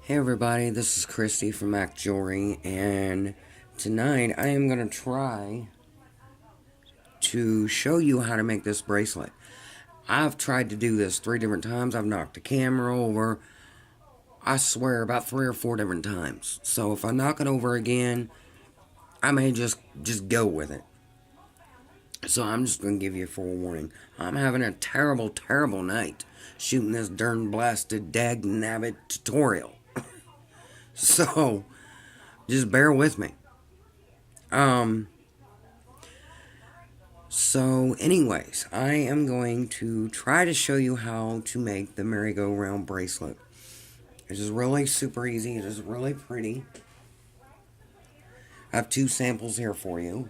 Hey everybody, this is Christy from Mac Jewelry, and tonight I am going to try to show you how to make this bracelet. I've tried to do this 3 different times. I've knocked the camera over, I swear, about 3 or 4 different times. So if I knock it over again, I may just go with it. So I'm just going to give you a forewarning. I'm having a terrible night shooting this darn blasted dag-nabbit tutorial. So just bear with me. So anyways, I am going to try to show you how to make the merry-go-round bracelet. It is really super easy. It is really pretty. I have 2 samples here for you.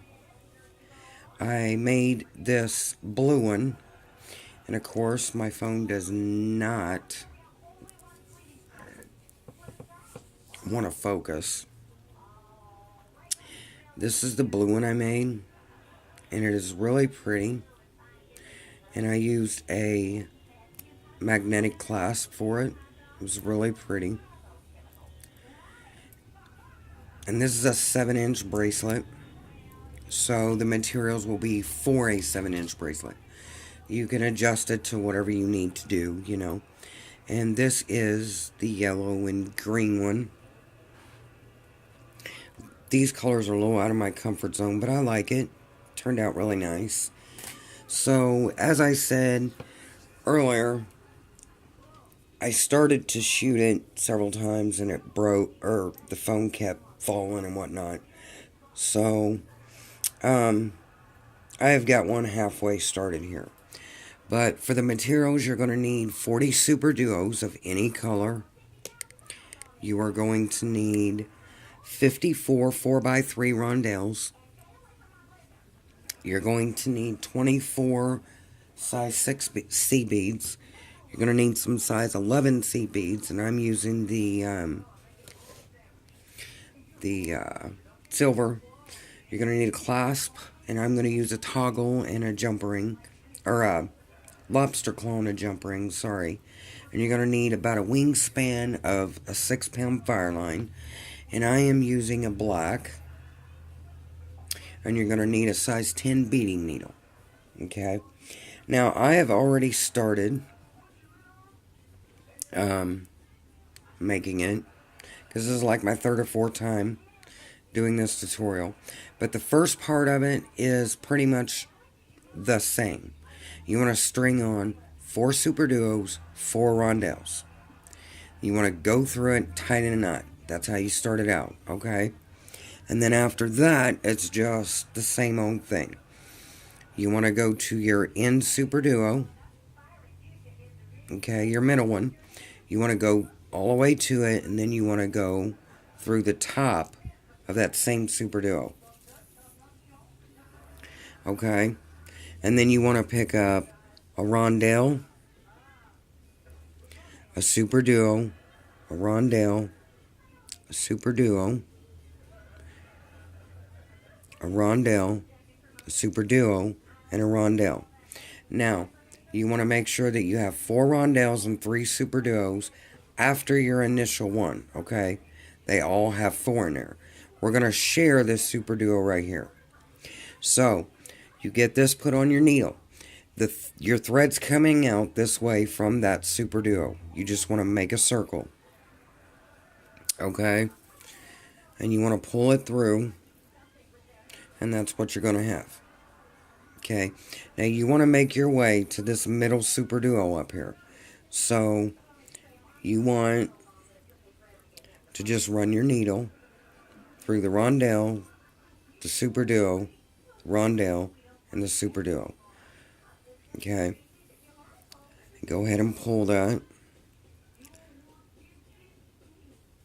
I made this blue one, and of course my phone does not want to focus. This is the blue one I made, and it is really pretty, and I used a magnetic clasp for it. It was really pretty. And this is a 7-inch bracelet, so the materials will be for a 7-inch bracelet. You can adjust it to whatever you need to do, you know. And this is the yellow and green one. These colors are a little out of my comfort zone, but I like it. Turned out really nice. So, as I said earlier, I started to shoot it several times and it broke, or the phone kept falling and whatnot. So, I have got one halfway started here. But for the materials, you're going to need 40 Super Duos of any color. You are going to need 54 4x3 rondelles. You're going to need 24 size 6 C beads. You're going to need some size 11 C beads, and I'm using the silver. You're going to need a clasp, and I'm going to use a toggle and a jump ring, or a lobster claw and a jump ring, sorry. And you're going to need about a wingspan of a 6-pound fire line, and I am using a black. And you're going to need a size 10 beading needle. Okay. Now, I have already started making it, because this is like my 3rd or 4th time doing this tutorial. But the first part of it is pretty much the same. You want to string on 4 Super Duos, 4 rondelles. You want to go through it, tighten a knot. That's how you start it out, okay? And then after that, it's just the same old thing. You want to go to your end Super Duo. Okay, your middle one. You want to go all the way to it, and then you want to go through the top of that same Super Duo. Okay? And then you want to pick up a rondelle, a Super Duo, a rondelle, a Super Duo, a rondelle, a Super Duo, and a rondelle. Now, you want to make sure that you have 4 rondelles and 3 Super Duos after your initial one, okay? They all have 4 in there. We're going to share this Super Duo right here. So, you get this put on your needle. Your thread's coming out this way from that Super Duo. You just want to make a circle, okay? And you want to pull it through, and that's what you're going to have. Okay, now you want to make your way to this middle Super Duo up here. So, you want to just run your needle through the rondelle, the Super Duo, the rondelle, and the Super Duo. Okay, go ahead and pull that.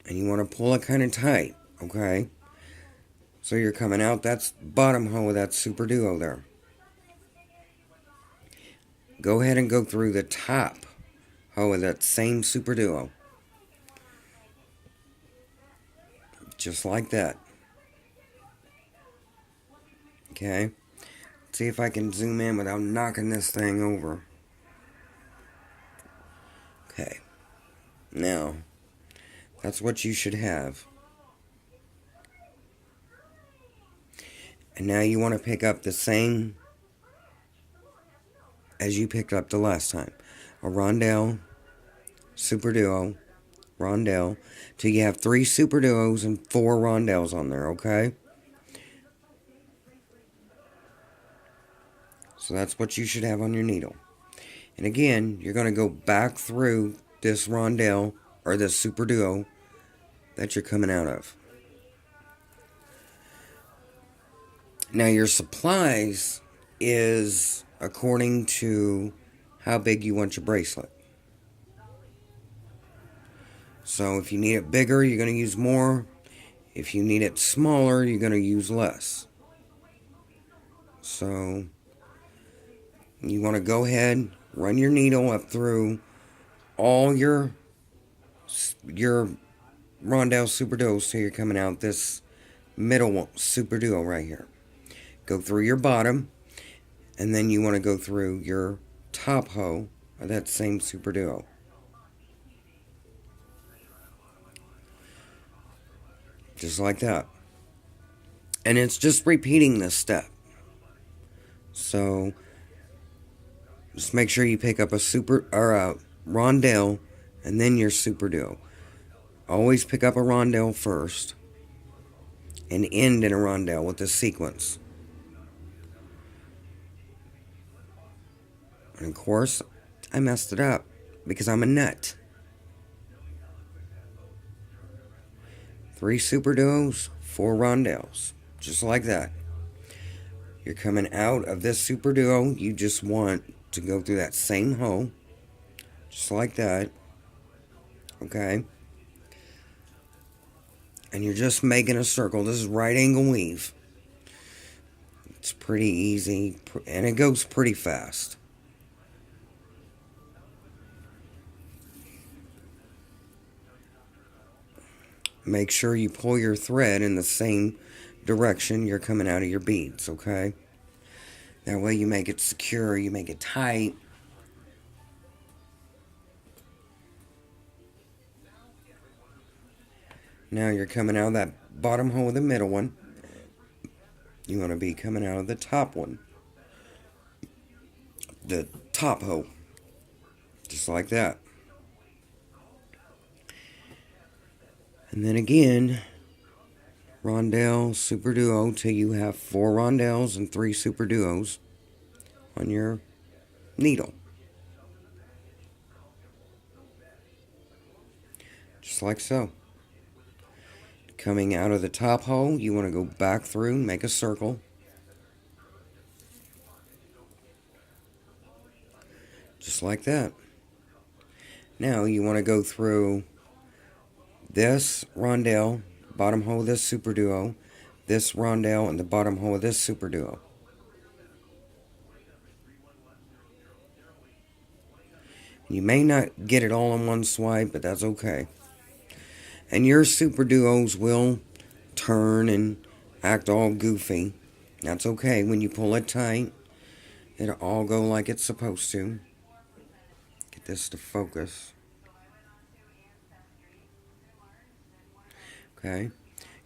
And you want to pull it kind of tight, okay? So you're coming out, that's bottom hoe of that Super Duo there. Go ahead and go through the top hoe of that same Super Duo. Just like that. Okay. Let's see if I can zoom in without knocking this thing over. Okay. Now, That's what you should have. And now you want to pick up the same as you picked up the last time. A rondelle, super duo, rondelle, till you have 3 super duos and 4 rondelles on there, okay? So that's what you should have on your needle. And again, you're going to go back through this rondelle or this super duo that you're coming out of. Now your supplies is according to how big you want your bracelet. So if you need it bigger, you're going to use more. If you need it smaller, you're going to use less. So you want to go ahead, run your needle up through all your rondelle super duos till you're coming out this middle super duo right here. Go through your bottom, and then you want to go through your top hoe of that same super duo. Just like that. And it's just repeating this step. So just make sure you pick up a rondelle and then your super duo. Always pick up a rondelle first and end in a rondelle with this sequence. And of course, I messed it up because I'm a nut. 3 super duos, 4 rondelles. Just like that. You're coming out of this super duo. You just want to go through that same hoe. Just like that. Okay? And you're just making a circle. This is right angle weave. It's pretty easy. And it goes pretty fast. Make sure you pull your thread in the same direction you're coming out of your beads, okay? That way you make it secure, you make it tight. Now you're coming out of that bottom hole of the middle one. You want to be coming out of the top one. The top hole. Just like that. And then again, rondelle, super duo, till you have 4 rondelles and 3 super duos on your needle. Just like so. Coming out of the top hole, you want to go back through, make a circle. Just like that. Now you want to go through this rondelle, bottom hole of this super duo, this rondelle, and the bottom hole of this super duo. You may not get it all in one swipe, but that's okay. And your super duos will turn and act all goofy. That's okay. When you pull it tight, it'll all go like it's supposed to. Get this to focus. Okay.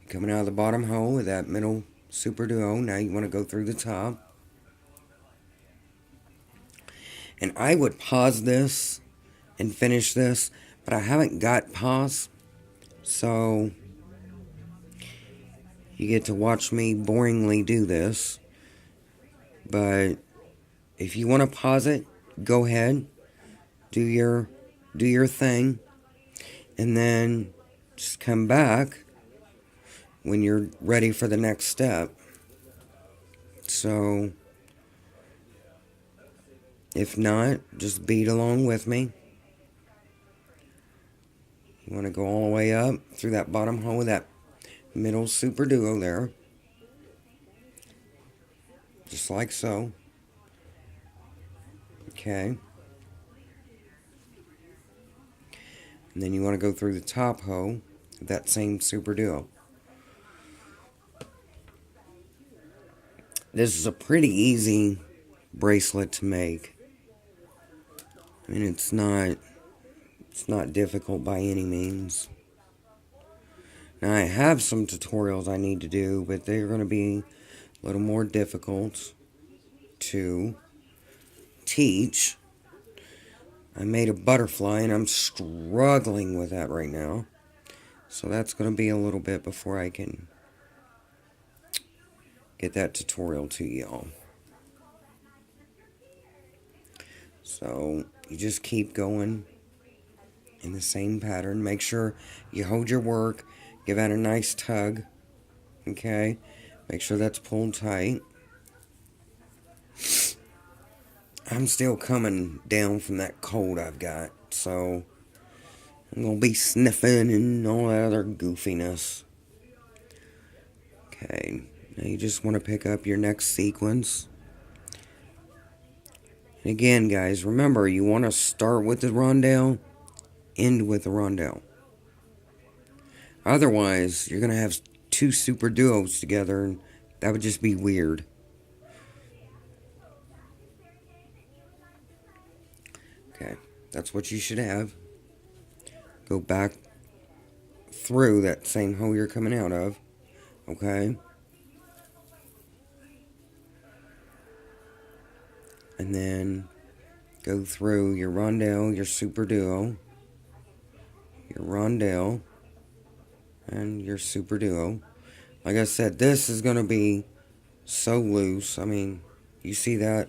Coming out of the bottom hole with that middle super duo. Now you want to go through the top. And I would pause this and finish this, but I haven't got pause. So you get to watch me boringly do this. But if you want to pause it, go ahead. Do your thing. And then just come back when you're ready for the next step. So if not, just beat along with me. You want to go all the way up through that bottom hole with that middle super duo there. Just like so. Okay. And then you want to go through the top hoe of that same super duo. This is a pretty easy bracelet to make. I mean, it's not difficult by any means. Now I have some tutorials I need to do, but they're going to be a little more difficult to teach. I made a butterfly and I'm struggling with that right now. So that's going to be a little bit before I can get that tutorial to y'all. So you just keep going in the same pattern. Make sure you hold your work. Give that a nice tug. Okay? Make sure that's pulled tight. I'm still coming down from that cold I've got. So I'm going to be sniffing and all that other goofiness. Okay. Now you just want to pick up your next sequence. And again, guys, remember, you want to start with the rondelle, end with the rondelle. Otherwise, you're going to have two super duos together, and that would just be weird. Okay, that's what you should have. Go back through that same hole you're coming out of. Okay? And then go through your rondelle, your super duo, your rondelle, and your super duo. Like I said, this is going to be so loose. I mean, you see that?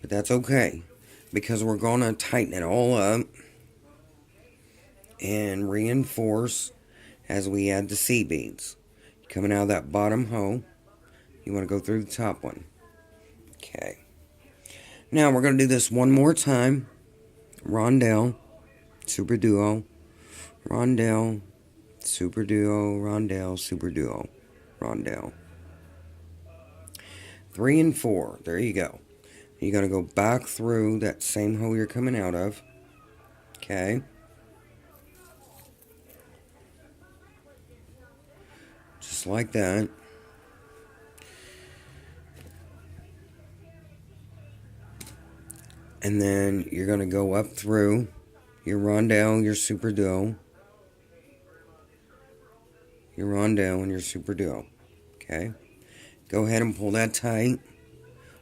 But that's okay, because we're going to tighten it all up and reinforce as we add the C beads. Coming out of that bottom hole, you want to go through the top one. Okay. Now we're going to do this one more time. Rondelle, super duo, rondelle, super duo, rondelle, super duo, rondelle. 3 and 4. There you go. You're going to go back through that same hole you're coming out of. Okay. Just like that. And then you're going to go up through your rondelle, your super duo, your rondelle, and your super duo. Okay? Go ahead and pull that tight.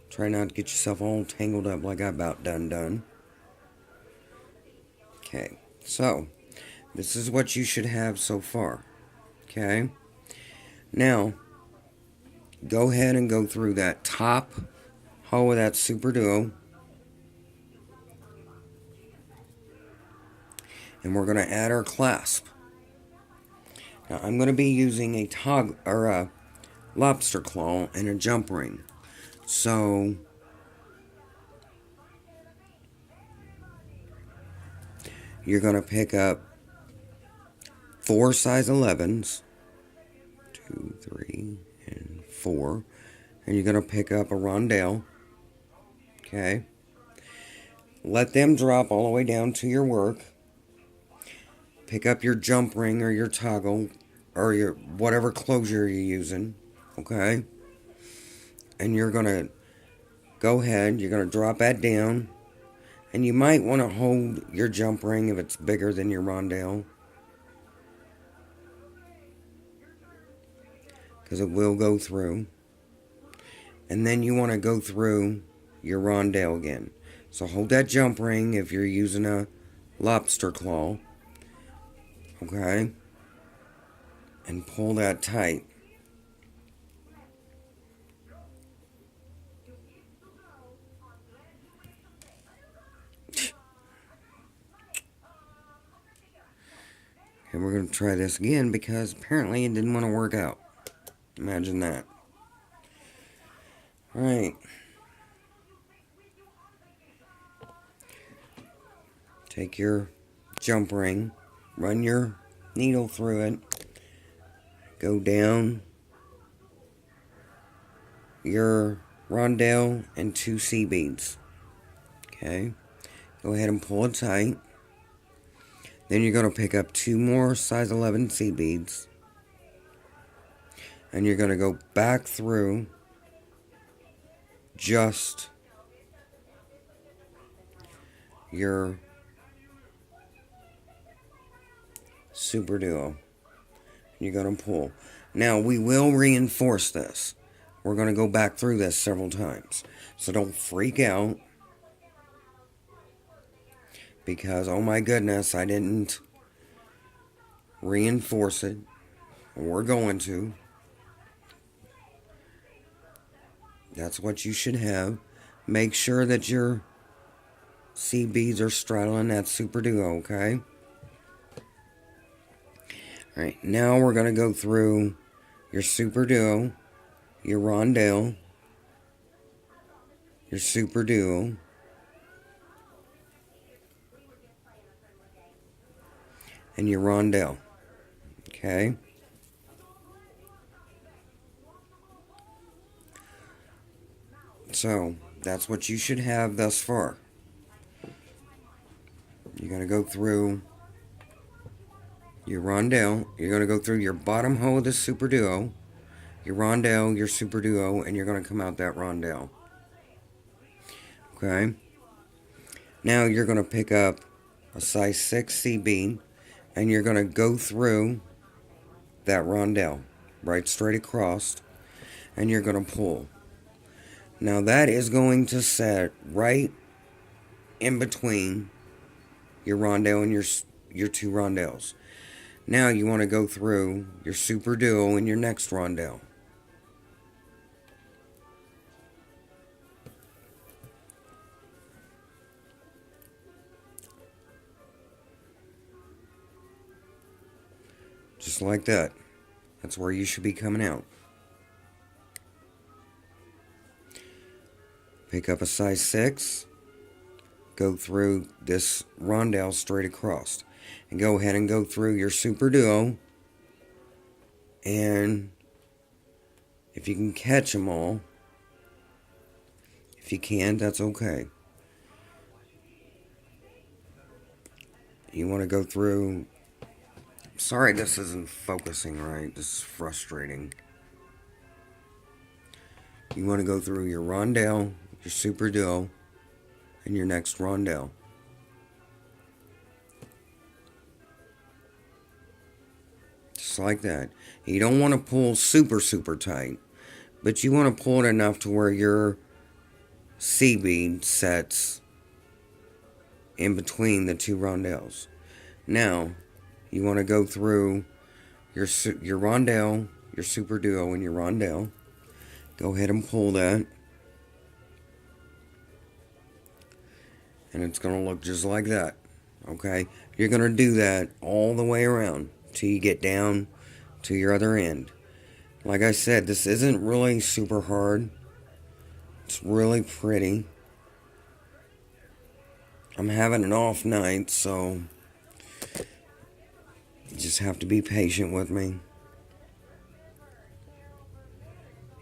Try not to get yourself all tangled up like I about done. Okay, so this is what you should have so far. Okay? Now, go ahead and go through that top hole of that super duo. And we're going to add our clasp. Now, I'm going to be using a lobster claw and a jump ring. So, you're going to pick up 4 size 11s. 2, 3, and 4. And you're going to pick up a rondelle. Okay. Let them drop all the way down to your work. Pick up your jump ring or your toggle or your whatever closure you're using. Okay. And you're going to go ahead. You're going to drop that down. And you might want to hold your jump ring if it's bigger than your rondelle, because it will go through. And then you want to go through your rondelle again. So hold that jump ring if you're using a lobster claw. Okay? And pull that tight. And we're going to try this again because apparently it didn't want to work out. Imagine that. Alright. Take your jump ring, run your needle through it, go down your rondelle and 2 C beads. Okay? Go ahead and pull it tight. Then you're going to pick up 2 more size 11 C beads. And you're going to go back through just your super duo. You're going to pull. Now, we will reinforce this. We're going to go back through this several times. So don't freak out. Because, oh my goodness, I didn't reinforce it. We're going to. That's what you should have. Make sure that your C beads are straddling that super duo, okay? Alright, now we're going to go through your super duo, your rondelle, your super duo, and your rondelle, okay? So, that's what you should have thus far. You're going to go through your rondelle. You're going to go through your bottom hoe of the super duo, your rondelle, your super duo, and you're going to come out that rondelle. Okay? Now you're going to pick up a size 6 C bead, and you're going to go through that rondelle, right straight across, and you're going to pull. Now that is going to set right in between your rondelle and your two rondelles. Now you want to go through your super duo and your next rondelle. Just like that. That's where you should be coming out. Pick up a size 6. Go through this rondelle straight across. And go ahead and go through your super duo. And if you can catch them all. If you can't, that's okay. You want to go through... Sorry, this isn't focusing right. This is frustrating. You want to go through your rondelle, your super duo, and your next rondelle. Just like that. You don't want to pull super tight, but you want to pull it enough to where your C bead sets in between the two rondelles. Now, you want to go through your rondelle, your super duo, and your rondelle. Go ahead and pull that. And it's going to look just like that. Okay? You're going to do that all the way around till you get down to your other end. Like I said, this isn't really super hard. It's really pretty. I'm having an off night, so you just have to be patient with me.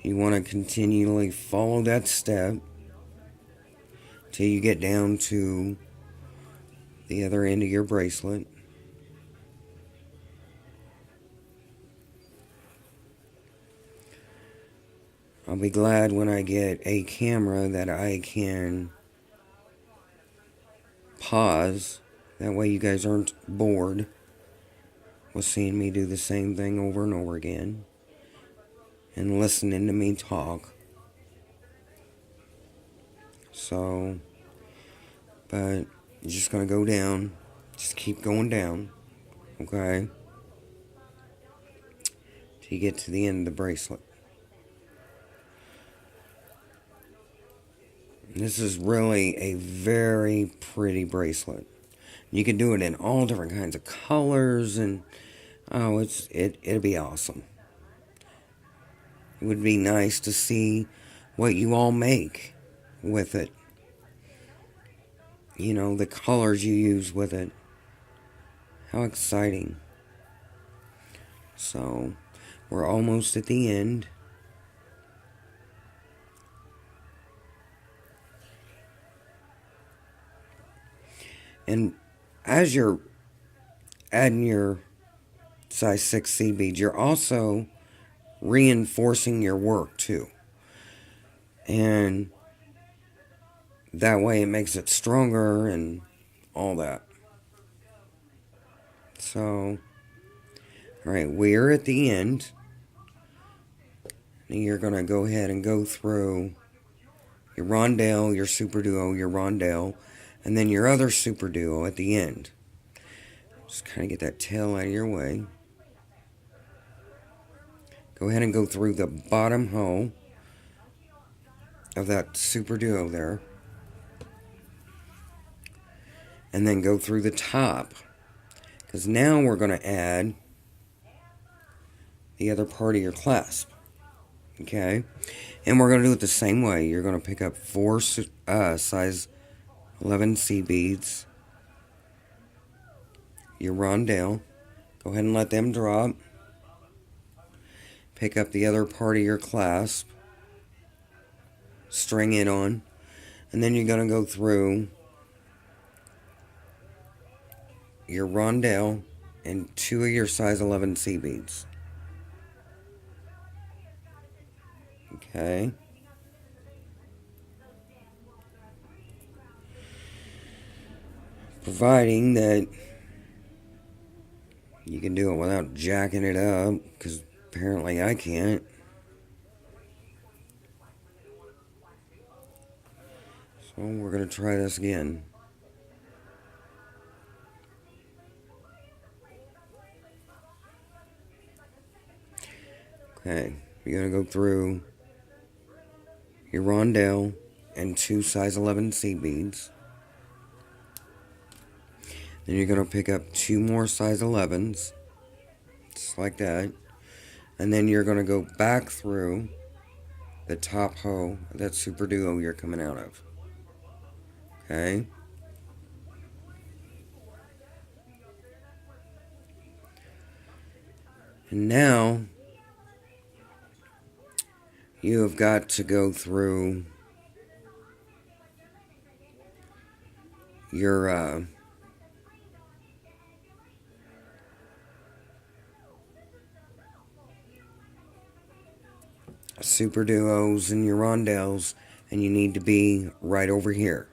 You want to continually follow that step till you get down to the other end of your bracelet. I'll be glad when I get a camera that I can pause. That way you guys aren't bored with seeing me do the same thing over and over again and listening to me talk. So, but you're just going to go down. Just keep going down. Okay? Till you get to the end of the bracelet. This is really a very pretty bracelet. You can do it in all different kinds of colors, and oh, it'd be awesome. It would be nice to see what you all make with it. You know, the colors you use with it. How exciting. So, we're almost at the end. And as you're adding your size 6 C beads, you're also reinforcing your work too. And that way it makes it stronger and all that. So, Alright, we're at the end. And you're going to go ahead and go through your rondelle, your super duo, your rondelle, and then your other super duo at the end. Just kind of get that tail out of your way. Go ahead and go through the bottom hole of that super duo there. And then go through the top. Because now we're going to add the other part of your clasp. Okay? And we're going to do it the same way. You're going to pick up 4 size 11 seed beads. Your rondelle. Go ahead and let them drop. Pick up the other part of your clasp. String it on. And then you're going to go through your rondelle and 2 of your size 11 seed beads. Okay. Providing that you can do it without jacking it up, because apparently I can't. So we're going to try this again. Okay, you're going to go through your rondelle and 2 size 11 seed beads. Then you're going to pick up 2 more size 11s, just like that. And then you're going to go back through the top hole of that super duo you're coming out of. Okay? And now you have got to go through your super duos and your rondelles, and you need to be right over here.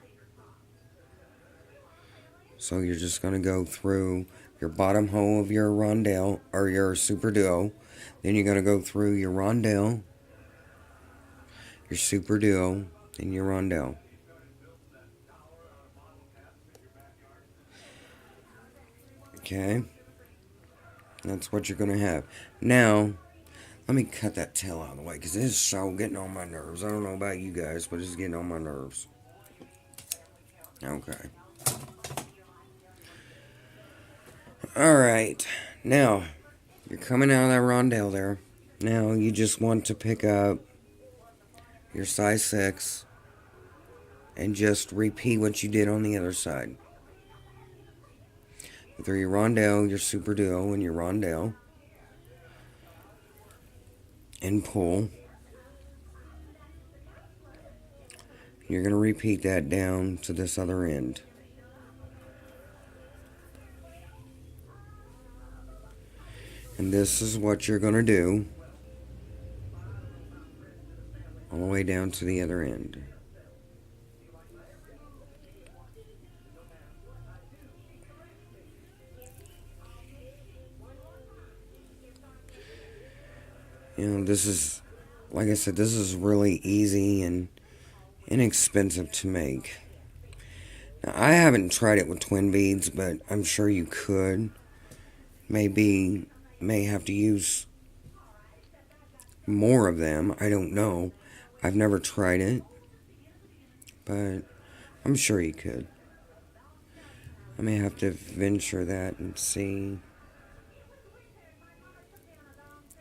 So you're just going to go through your bottom hole of your rondelle or your super duo. Then you're going to go through your rondelle, your super duo, and your rondelle. Okay? That's what you're going to have. Now, let me cut that tail out of the way, because this is so getting on my nerves. I don't know about you guys, but it's getting on my nerves. Okay. Alright. Now, you're coming out of that rondelle there. Now, you just want to pick up your size 6 and just repeat what you did on the other side. Through your rondelle, your super duo, and your rondelle. And pull. You're going to repeat that down to this other end. And this is what you're going to do all the way down to the other end. You know, this is, like I said, this is really easy and inexpensive to make. Now, I haven't tried it with twin beads, but I'm sure you could. May have to use more of them. I don't know. I've never tried it, but I'm sure you could. I may have to venture that and see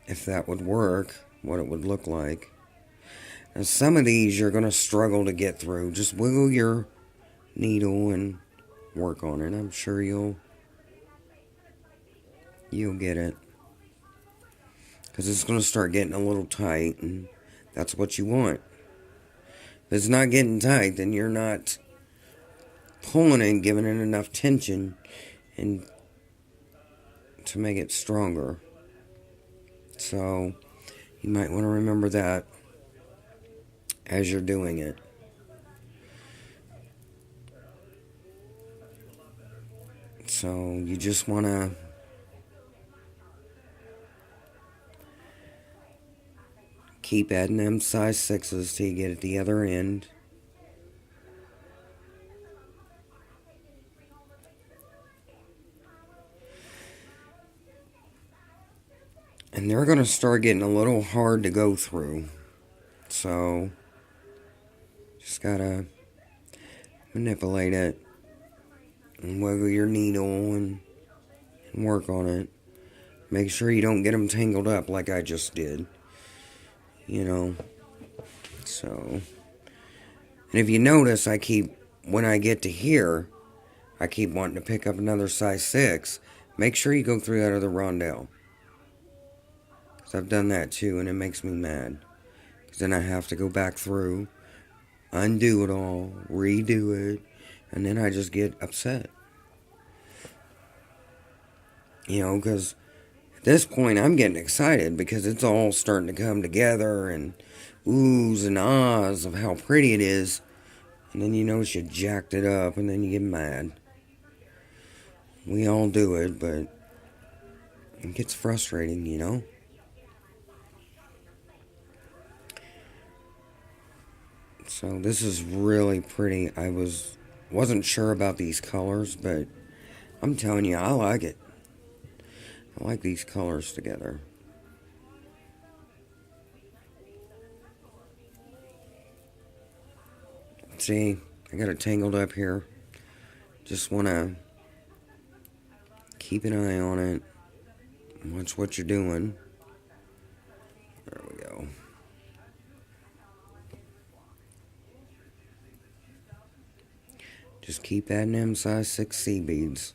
if that would work, what it would look like. Now, some of these you're going to struggle to get through. Just wiggle your needle and work on it. I'm sure you'll get it. Because it's going to start getting a little tight, and that's what you want. If it's not getting tight, then you're not pulling it and giving it enough tension and to make it stronger. So you might want to remember that as you're doing it. So you just want to keep adding them size 6s till you get at the other end. And they're going to start getting a little hard to go through. So, just gotta manipulate it and wiggle your needle and work on it. Make sure you don't get them tangled up like I just did. You know. So, and if you notice, when I get to here, I keep wanting to pick up another size 6. Make sure you go through that other rondelle. Because I've done that too, and it makes me mad. Because then I have to go back through, undo it all, redo it, and then I just get upset. You know, because at this point I'm getting excited because it's all starting to come together and oohs and ahs of how pretty it is. And then you notice you jacked it up and then you get mad. We all do it, but it gets frustrating, you know? So this is really pretty. I wasn't sure about these colors, but I'm telling you, I like it. I like these colors together. See, I got it tangled up here. Just want to keep an eye on it. Watch what you're doing. There we go. Just keep adding them size 6C beads.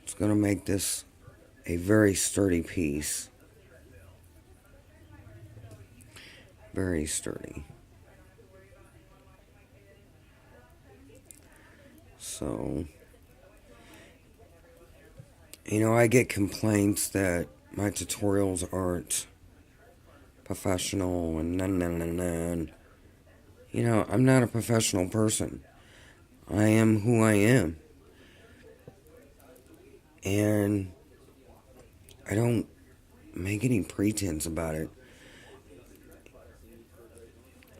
It's going to make this a very sturdy piece. Very sturdy. So, you know, I get complaints that my tutorials aren't professional and and you know, I'm not a professional person. I am who I am. And I don't make any pretense about it.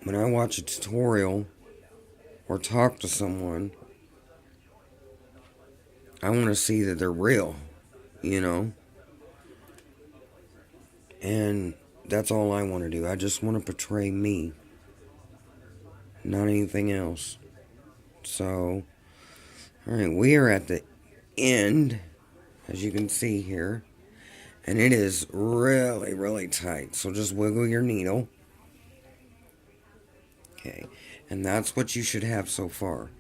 When I watch a tutorial or talk to someone, I want to see that they're real, you know? And that's all I want to do. I just want to portray me, not anything else. So, alright, we are at the end, as you can see here. And it is really, really tight. So just wiggle your needle. Okay, and that's what you should have so far.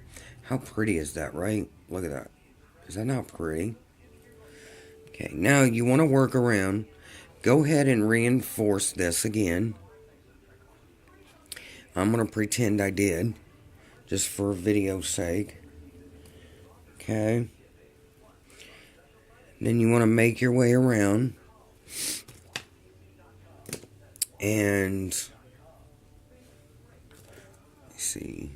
How pretty is that, right? Look at that. Is that not pretty? Okay, now you want to work around. Go ahead and reinforce this again. I'm going to pretend I did, just for video's sake. Okay. Then you want to make your way around. And let's see.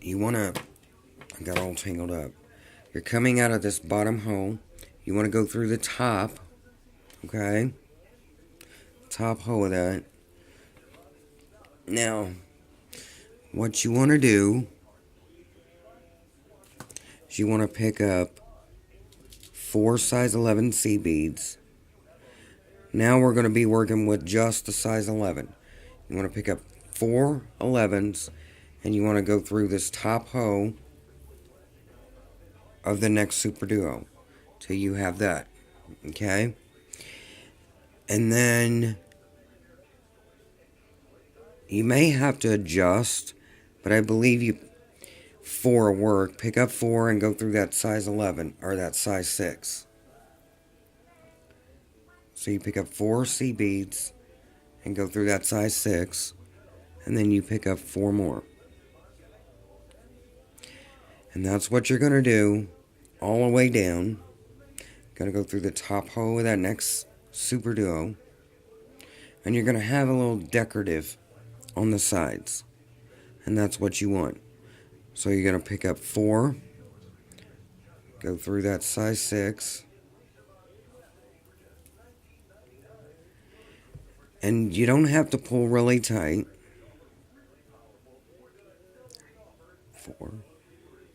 You want to, I got all tangled up. You're coming out of this bottom hole. You want to go through the top. Okay. Top hole of that. Now, what you want to do is you want to pick up 4 size 11 C beads. Now we're going to be working with just the size 11. You want to pick up 4 11s and you want to go through this top hoe of the next super duo till you have that. Okay? And then you may have to adjust, but I believe you 4 work. Pick up 4 and go through that size 11 or that size 6. So you pick up 4 C beads and go through that size 6, and then you pick up 4 more. And that's what you're going to do all the way down. Going to go through the top hoe of that next super duo. And you're going to have a little decorative on the sides. And that's what you want. So you're going to pick up 4. Go through that size 6. And you don't have to pull really tight.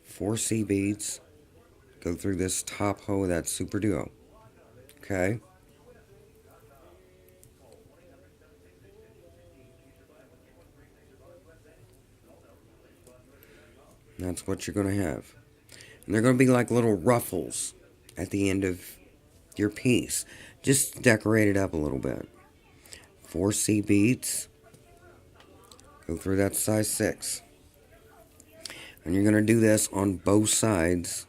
4 C beads. Go through this top hole of that Super Duo. Okay? That's what you're going to have. And they're going to be like little ruffles at the end of your piece. Just decorate it up a little bit. 4 C beads. Go through that size 6. And you're going to do this on both sides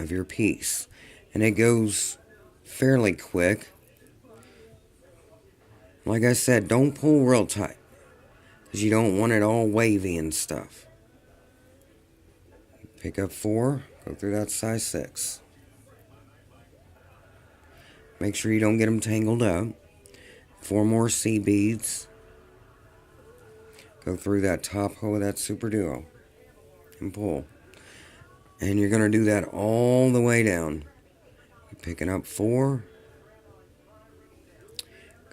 of your piece. And it goes fairly quick. Like I said, don't pull real tight, because you don't want it all wavy and stuff. Pick up 4, go through that size 6. Make sure you don't get them tangled up. 4 more C beads. Go through that top hole of that Super Duo and pull. And you're going to do that all the way down. You're picking up 4,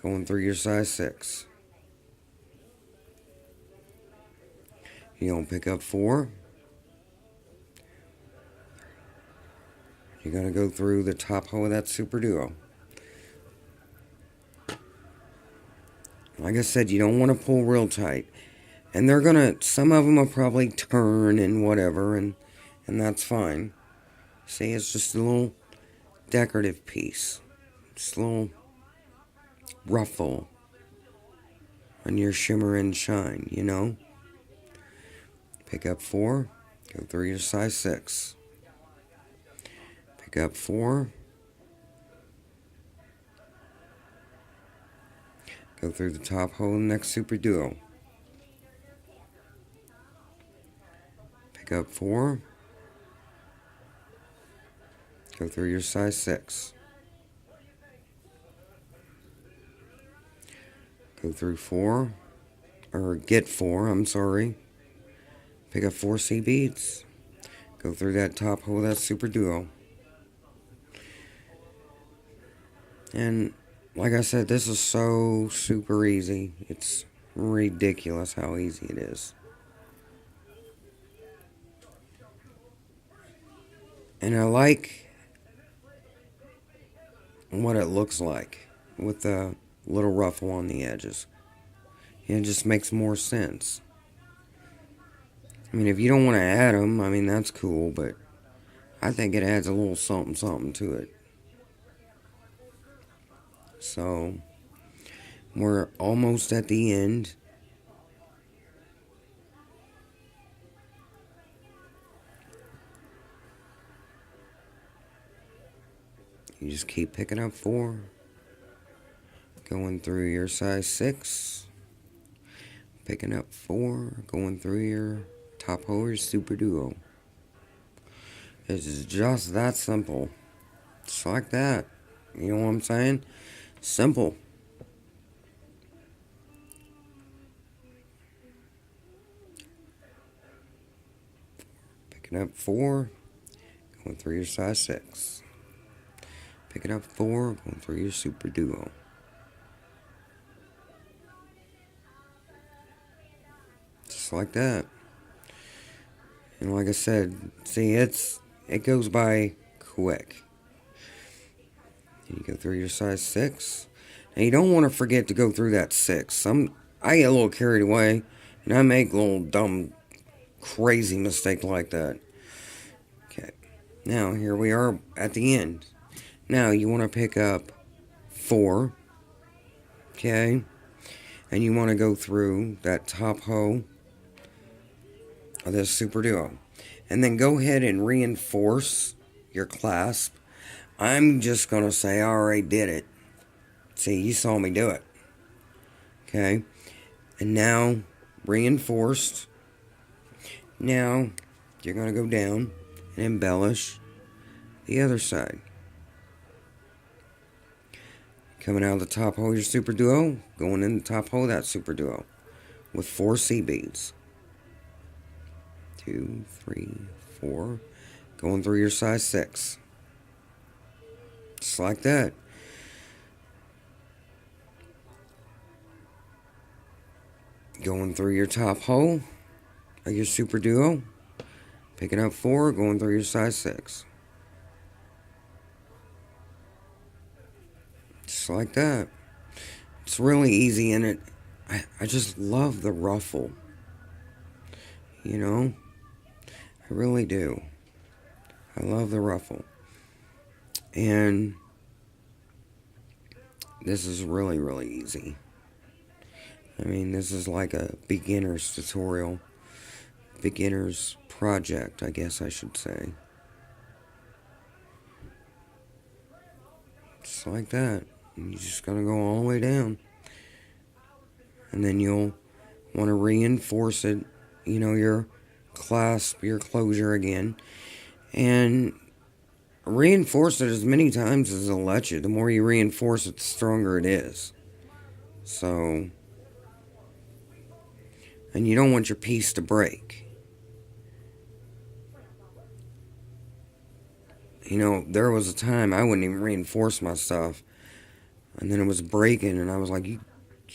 going through your size 6. You're going to pick up 4. You're going to go through the top hole of that Super Duo. Like I said, you don't want to pull real tight. And they're going to, some of them will probably turn and whatever, and that's fine. See, it's just a little decorative piece. Just a little ruffle on your shimmer and shine, you know? Pick up 4, go through your size 6. Pick up 4. Go through the top hole in the next Super Duo. Pick up 4. Go through your size 6. Go through 4. Or get 4, I'm sorry. Pick up 4 C beads. Go through that top hole of that Super Duo. And like I said, this is so super easy. It's ridiculous how easy it is. And I like what it looks like with the little ruffle on the edges. It just makes more sense. I mean, if you don't want to add them, I mean, that's cool, but I think it adds a little something, something to it. So, we're almost at the end. You just keep picking up 4. Going through your size 6. Picking up 4. Going through your top hole, your Super Duo. It's just that simple. Just like that. You know what I'm saying? Simple. Picking up 4. Going through your size 6. Picking up 4. Going through your Super Duo. Just like that. And like I said, see, it goes by quick. You go through your size 6. And you don't want to forget to go through that 6. I get a little carried away, and I make a little dumb, crazy mistake like that. Okay. Now, here we are at the end. Now, you want to pick up 4. Okay. And you want to go through that top hole of this Super Duo. And then go ahead and reinforce your clasp. I'm just going to say I already did it. See, you saw me do it. Okay. And now, reinforced. Now, you're going to go down and embellish the other side. Coming out of the top hole of your Super Duo, going in the top hole of that Super Duo with 4 C beads. 2, 3, 4. going through your size 6. Just like that. Going through your top hole of your super duo. Picking up 4, going through your size 6. Just like that. It's really easy, and I just love the ruffle. You know? I really do. I love the ruffle. And this is really, really easy. I mean, this is like a beginner's tutorial. Beginner's project, I guess I should say. Just like that. And you're just going to go all the way down. And then you'll want to reinforce it, you know, your clasp, your closure again. And reinforce it as many times as it'll let you. The more you reinforce it, the stronger it is. So, and you don't want your piece to break. You know, there was a time I wouldn't even reinforce my stuff. And then it was breaking, and I was like, you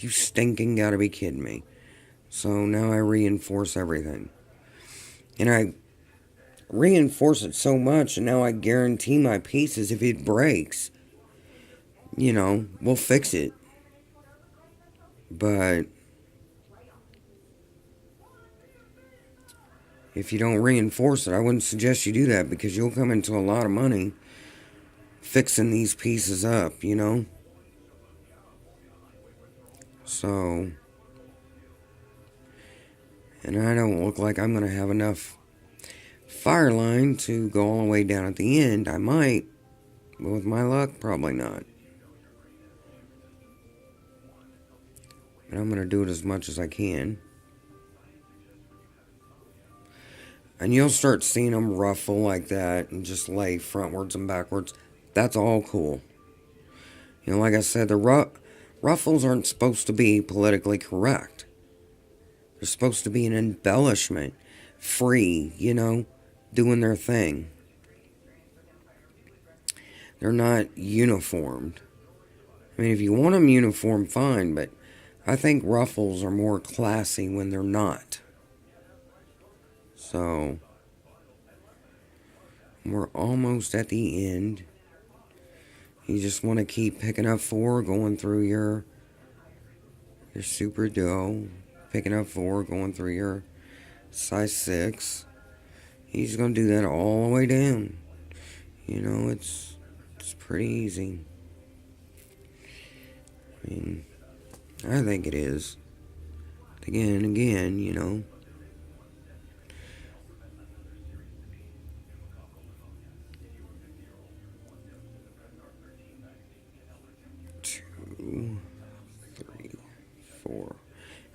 stinking gotta be kidding me. So now I reinforce everything. And I reinforce it so much, and now I guarantee my pieces, if it breaks, you know, we'll fix it. But if you don't reinforce it, I wouldn't suggest you do that, because you'll come into a lot of money fixing these pieces up, you know. So, and I don't look like I'm going to have enough fire line to go all the way down at the end. I might, but with my luck, probably not. But I'm going to do it as much as I can. And you'll start seeing them ruffle like that and just lay frontwards and backwards. That's all cool. You know, like I said, the ruffles aren't supposed to be politically correct. They're supposed to be an embellishment. Free, you know, doing their thing. They're not uniformed. I mean, if you want them uniform, fine, but I think ruffles are more classy when they're not. So, we're almost at the end. You just want to keep picking up 4, going through your super duo. Picking up 4, going through your size 6. You're just going to do that all the way down. You know, it's pretty easy. I mean, I think it is. Again and again, you know. Two, 3, 4.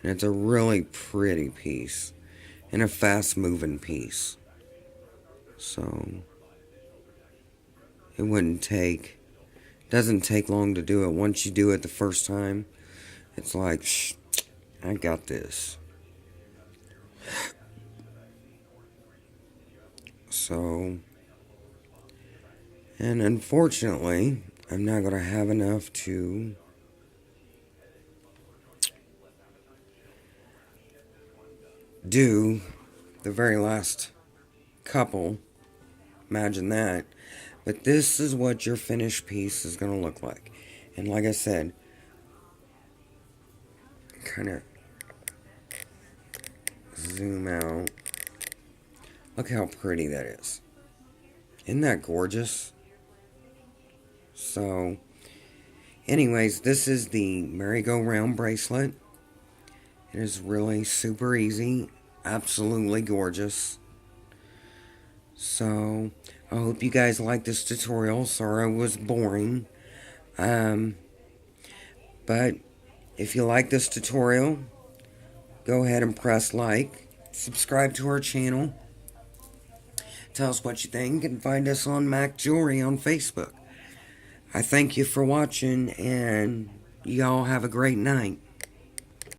And it's a really pretty piece. And a fast moving piece. So it doesn't take long to do it. Once you do it the first time, it's like, shh, I got this. So, and unfortunately, I'm not going to have enough to do the very last couple. Imagine that. But this is what your finished piece is going to look like. And like I said, kind of zoom out. Look how pretty that is. Isn't that gorgeous? So, anyways, this is the merry-go-round bracelet. It is really super easy. Absolutely gorgeous. So, I hope you guys like this tutorial. Sorry it was boring. But if you like this tutorial, go ahead and press like. Subscribe to our channel. Tell us what you think, and find us on Mac Jewelry on Facebook. I thank you for watching, and y'all have a great night.